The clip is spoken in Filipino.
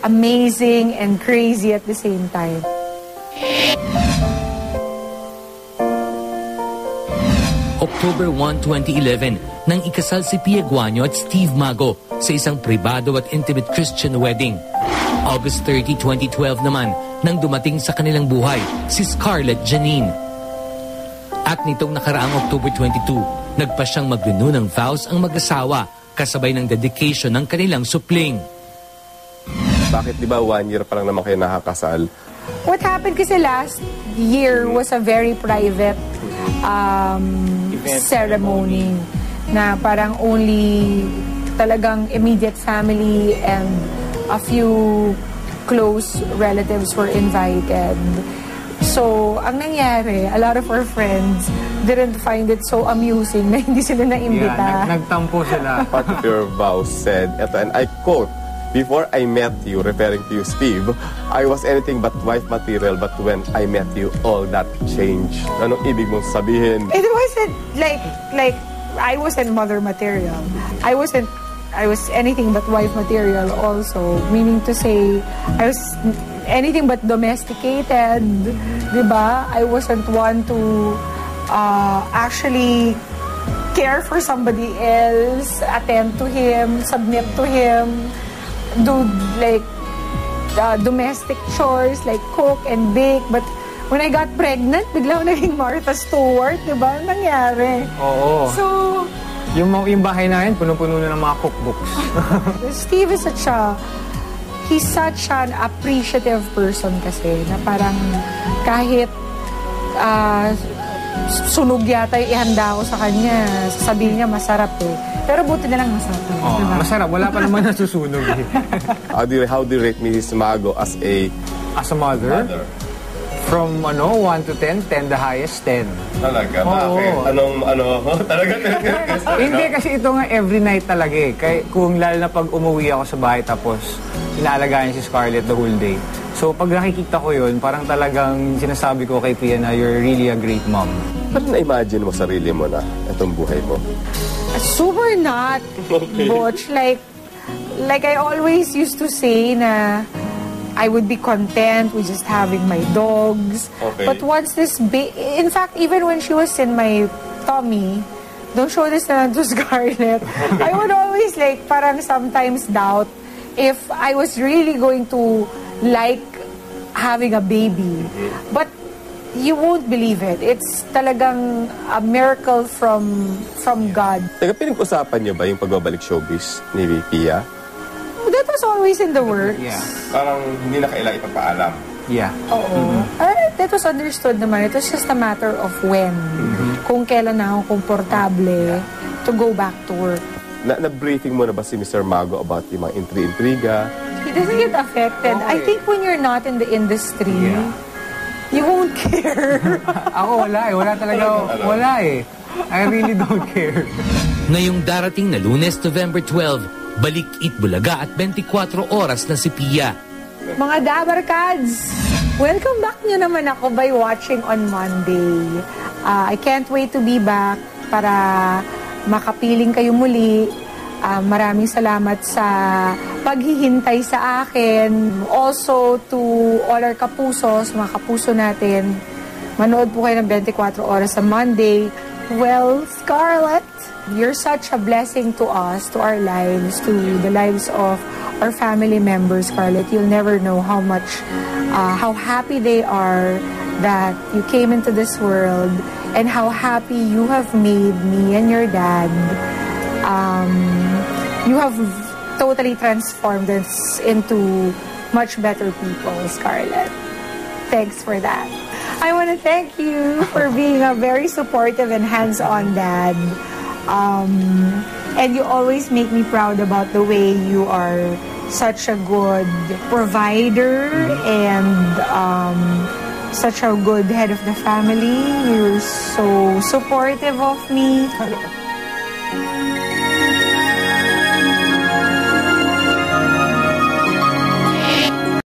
amazing and crazy at the same time. October 1, 2011, nang ikasal si Pia Guanyo at Steve Mago sa isang pribado at intimate Christian wedding. August 30, 2012 naman, nang dumating sa kanilang buhay si Scarlett Janine. At nitong nakaraang October 22, nagpa siyang mag-renew ng vows ang mag-asawa kasabay ng dedication ng kanilang supling. Bakit di ba 1 year pa lang naman kayo nakakasal? What happened kasi last year was a very private ceremony na parang only talagang immediate family and a few close relatives were invited. So, ang nangyari, a lot of our friends didn't find it so amusing na hindi sila naimbita. Nagtampo sila. Part of your vows said, eto, and I quote, "Before I met you," referring to you, Steve, "I was anything but wife material, but when I met you, all that changed." Anong ibig mong sabihin? It wasn't like I wasn't mother material. I was anything but wife material also. Meaning to say, I was anything but domesticated. Diba? I wasn't one to actually care for somebody else, attend to him, submit to him, do like domestic chores like cook and bake. But when I got pregnant, bigla ako naging Martha Stewart, diba? Nangyari. Oo. So, yung bahay namin, puno-puno na ng mga cookbooks. Steve is he's such an appreciative person kasi, na parang kahit sunog yata yung ihanda ko sa kanya, sasabihin niya masarap eh. Pero buti na lang masarap. Oh, diba? Masarap, wala pa naman nasusunog eh. How do you rate Mrs. Mago as a mother? From 1 to 10, 10 the highest, 10. Talaga? Bakit? Talaga? Hindi, kasi ito nga every night talaga eh. Kung lalo na pag umuwi ako sa bahay tapos inaalagaan si Scarlett the whole day. So pag nakikita ko yun, parang talagang sinasabi ko kay Pia na you're really a great mom. Paano na-imagine mo sarili mo na itong buhay mo? Super not, Butch. Like I always used to say na I would be content with just having my dogs. Okay. But once in fact, even when she was in my tummy, don't show this na to Scarlett, I would always parang sometimes doubt if I was really going to like having a baby. But you won't believe it. It's talagang a miracle from God. Pinag-usapan niyo ba yung pagbabalik showbiz ni Pia? That was always in the works. Yeah. Parang hindi na kailangan ipagpaalam. Yeah. Oo. That was understood naman. It was just a matter of when. Kung kailan na ako komportable to go back to work. Na-briefing mo na ba si Mr. Mago about yung mga intriga? He doesn't get affected. I think when you're not in the industry, you won't care. Ako wala eh. Wala talaga. Wala eh. I really don't care. Ngayong darating na Lunes, November 12, Balik Eat Bulaga at 24 oras na si Pia. Mga Dabarkads, welcome back nyo naman ako by watching on Monday. I can't wait to be back para makapiling kayo muli. Maraming salamat sa paghihintay sa akin. Also to all our kapusos, mga kapuso natin. Manood po kayo ng 24 oras sa Monday. Well, Scarlett, you're such a blessing to us, to our lives, to the lives of our family members, Scarlett. You'll never know how happy they are that you came into this world and how happy you have made me and your dad. You have totally transformed us into much better people, Scarlett. Thanks for that. I want to thank you for being a very supportive and hands-on dad. And you always make me proud about the way you are such a good provider and such a good head of the family. You're so supportive of me.